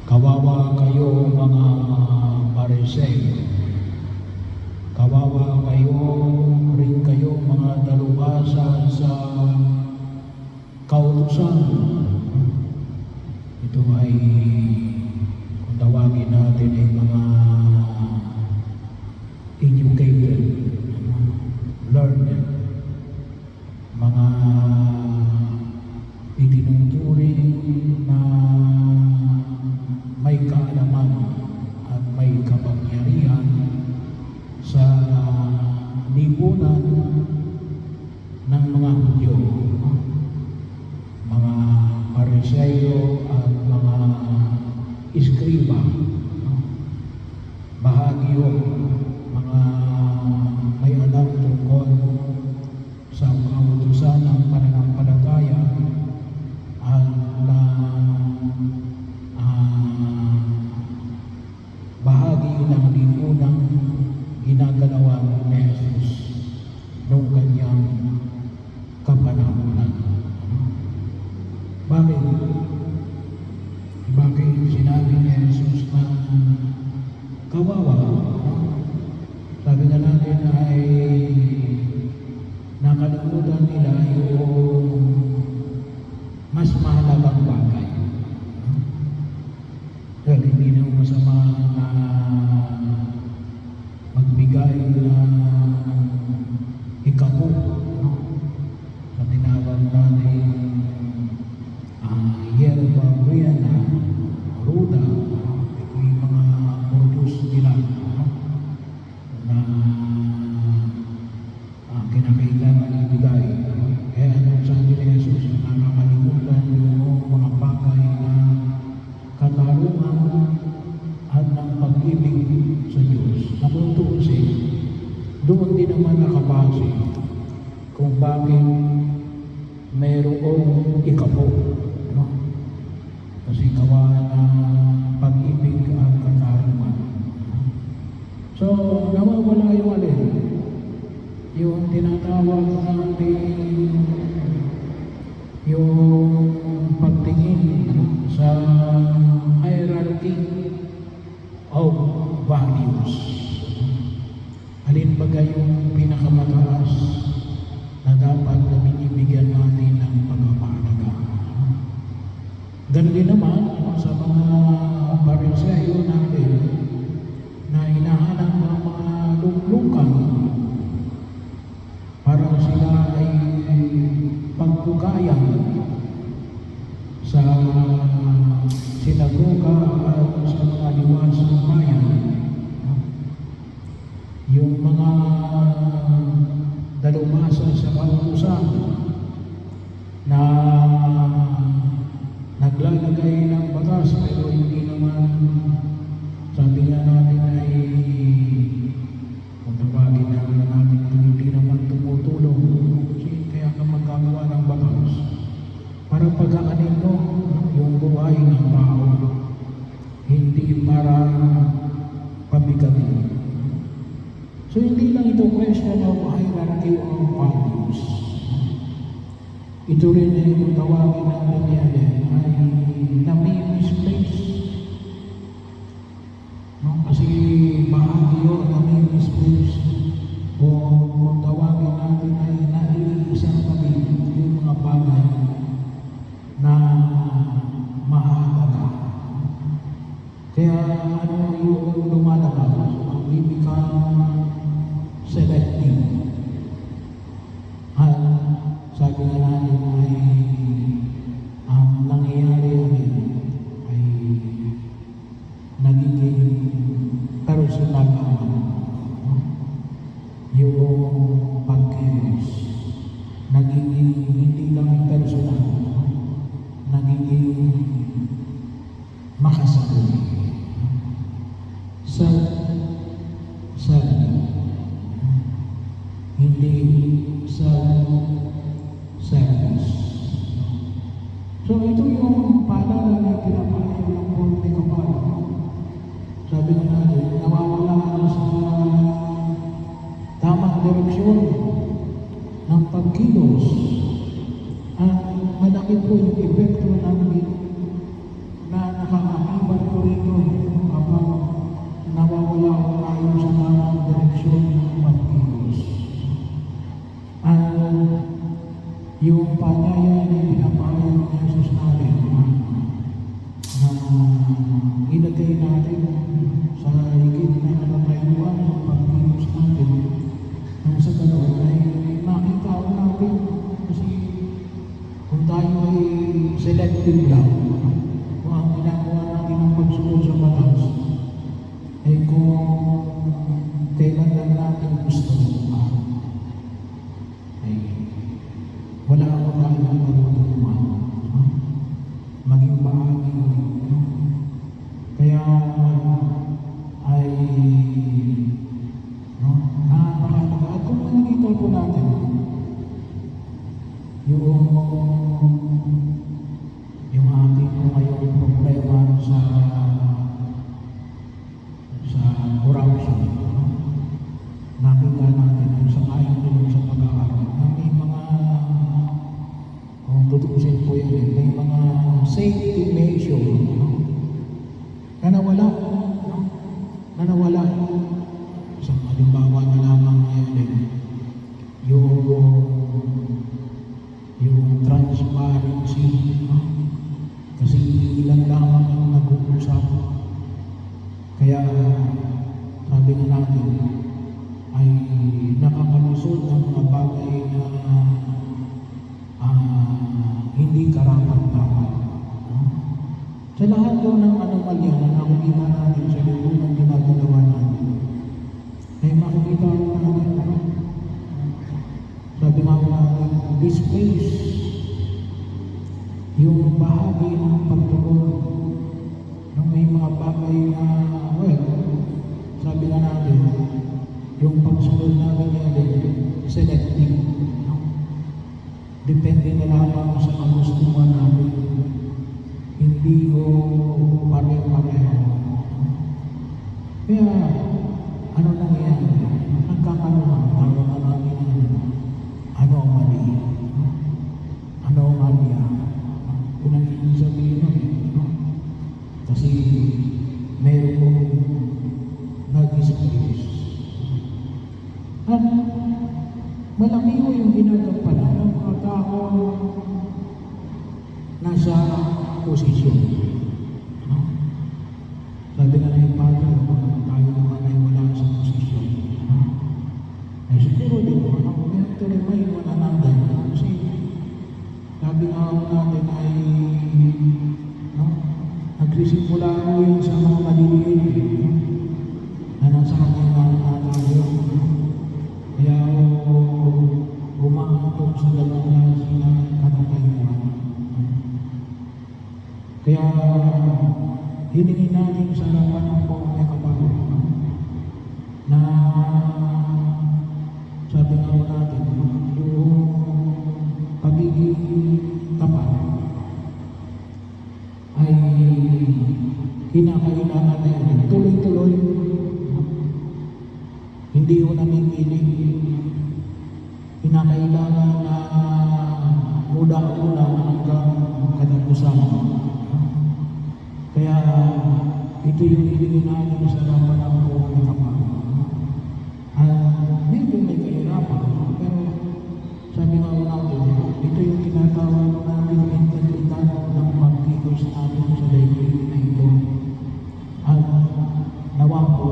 Kawawa kayo mga Pariseo. Kawawa kayo rin kayo mga dalubhasa sa kautusan. Ito ay kung tawagin natin ay mga educated, learned, mga itinuturing na may kaalaman at may kapangyarihan sa lipunan ng mga Hudyo, mga Pariseo at mga Iskriba, bahagi yun, mga may alam tungkol sa kautusan ng pananampalataya at na bahagi ng lipunang ginagalawan ni Jesus noong kanyang kapanahunan. Bakit? Bakit sinabi ni Jesus na kawawa? Sabi nga natin ay nakalimutan nila yung mas mahalagang bagay. Well, hindi na masama na magbigay ng ikapo, sa tinawag natin yerba buena, ruda. Ito yung mga produce nila na kinakailangan ibigay. Kaya anong sabi ni Jesus, nakakalimutan yung mga bagay na katarungan at ng pag-ibig sa Diyos. Na kung tuusin, doon din naman nakabase kung bakit mayroong ikapo. Kasi gawa ng pag-ibig at katarungan. So, nawawala yung alin. Yung tinatawag natin yung pagtingin sa hierarchy of values. Alin ba yung pinakamataas na dapat na binibigyan natin ng pagpapahalaga? Ganun din naman sa mga Pariseo natin na hinahanap ng mga luklukan para sila ay pagpugayan sa sinagoga at sa mga liwas ng bayan. Yung mga dalubhasa sa kautusan na naglalagay ng batas pero hindi naman, sabi nga natin ay kung tawagin natin hindi naman tumutulong. Kasi kaya ka magkagawa ng batas para pagaanin mo yung buhay ng tao, hindi para pabigatin. So hindi lang ito question of hierarchy of values. Ito rin ay kung tawagin natin yan ay nami-misplace. Kasi bahagi yun, nami-misplace. O kung tawagin natin ay naiisang tabi yung mga bagay na mahalaga. Kaya ano yung lumalabas? We become selective. At sabi nga natin ay ang nangyayari ay nagiging personal yung pag-kilos. Nagiging hindi lang personal, nagiging makasarili. Hindi self-service. So ito yung paalala na pinapayo ng Ponte Kapal. Sabi nga natin, nawawala sa tamang direksyon ng pagkilos at malaki po yung epekto ng na nakakakibat po yung panyaya na pinapahayag ng Jesus natin na inagay natin sa higit na katatayuan ng pagkilos natin nang sa ganoon ay makita ko natin kasi kung tayo ay selective lang kung ang ginagawa natin ang pagsunod sa batas ay kung kailan lang natin gusto ay wala ako tayong marunungan maging bahagi kaya ay napakalaga at kung nakikita po natin yung ating po ngayong problema sa corruption nakita natin ang sangayon din sa pag-aaral na may mga kung tutusin po yun may mga safety measure na nawala sa halimbawa na lamang ngayon yung transparency kasi ilan lamang ang nag-uusap kaya sabi nga natin ay nakakalusot ng mga bagay na hindi karapat-dapat. Sa lahat doon ng anomalya na nakikita natin sa lipunang ginagawa natin, ay makikita natin, sabi nga natin, displace yung bahagi ng pagtugon ng may mga bagay na, sabi nga natin, yung pagsunod namin yan, selective. Depende na lamang sa kagustuhan namin. Hindi ko pare-pareho. Kaya, ano nangyayari? Nagkakaroon, tawag na namin anomaly. Anomalya. Kung ang ibig sabihin nun, kasi meron kong nag-displace. At malaki ko yung ginagampanan ng mga tao nasa posisyon. Sabi nga na yung Padre, tayo naman ay wala sa posisyon. Ay siguro din mo, we have to remind one another. Kasi sabi nga natin ay nagsisimula ko yun sa mga maliliit na nasa kanila tayo. Kaya umaantong sa dalawang klase ng katatayuan. Kaya hiningin natin sa harapan ng Panginoon Kaparo na sabi nga natin yung pagiging tapat ay kinakailangan na yun tuloy-tuloy hindi yun namimiling kinakailangan na mula-una hanggang katapusan. Kaya ito yung hilingin natin sa harapan ng Panginoon Kaparo. Medyo may kahirapan, pero sabi nga natin, ito yung tinatawag natin integridad ng pagkikos natin sa daigdig na ito. At nawa po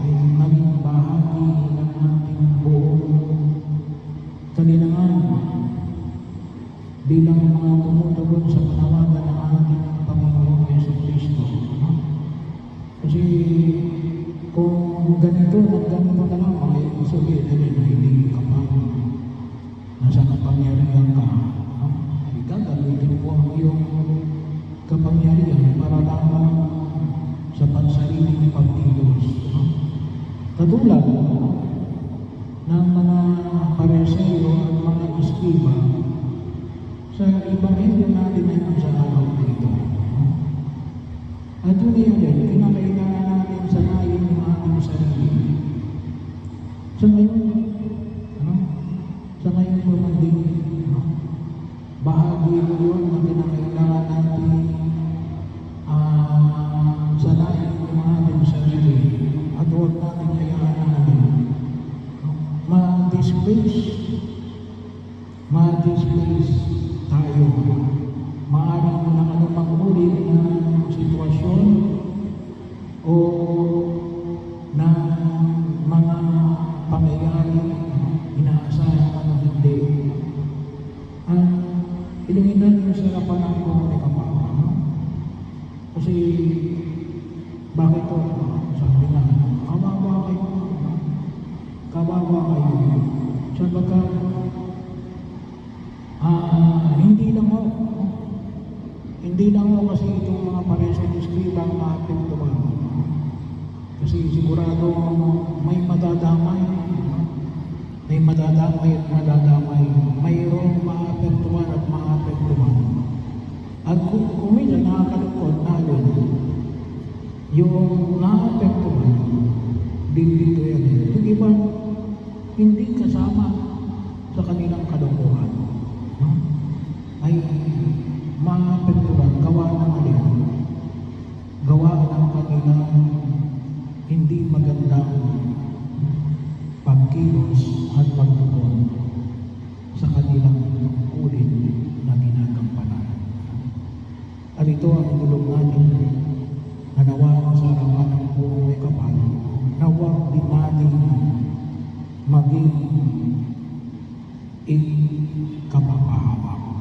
ay maging bahagi ng ating buong kalinangan bilang mga tumutugon sa panawagan ng ating Panginoong Jesucristo. Kasi kung ganito na lang, ay sabihin na hindi ka pa nasa kapangyarihan ka, ay gagamitin mo ang iyong kapangyarihan para lamang sa pansariling pagkilos. Katulad ng mga Pariseo at mga Iskriba sa Ebanghelyo natin ngayon sa araw na ito. At yun din, kinakailangan natin sanayin yung ating sarili. Sa ngayon po man din, bahagi ko yun na kinakailangan natin sanayin yung ating sarili at huwag natin hayaan natin ma-displace Kasi bakit to? Sabi nga, kawawa kayo. Sapagkat hindi lang ako kasi itong mga pareso ng skriba ang maapektuhan. Kasi sigurado may madadamay at madadamay. Mayroong maapektuhan at maapektuhan. At kung minsan nakakalungkot lalo yung naapektuhan, din dito yan. Yung iba, hindi kasama sa kanilang kalungkuhan. No? Ay maapektuhan, gawa ng alin. Gawa ng kanilang hindi magandang pagkilos at pagtugon sa kanilang tungkulin na ginagampanan. At ito ang tulong natin na nawa sa harapan ng purong may kapal, nawa din natin maging kapapahawak.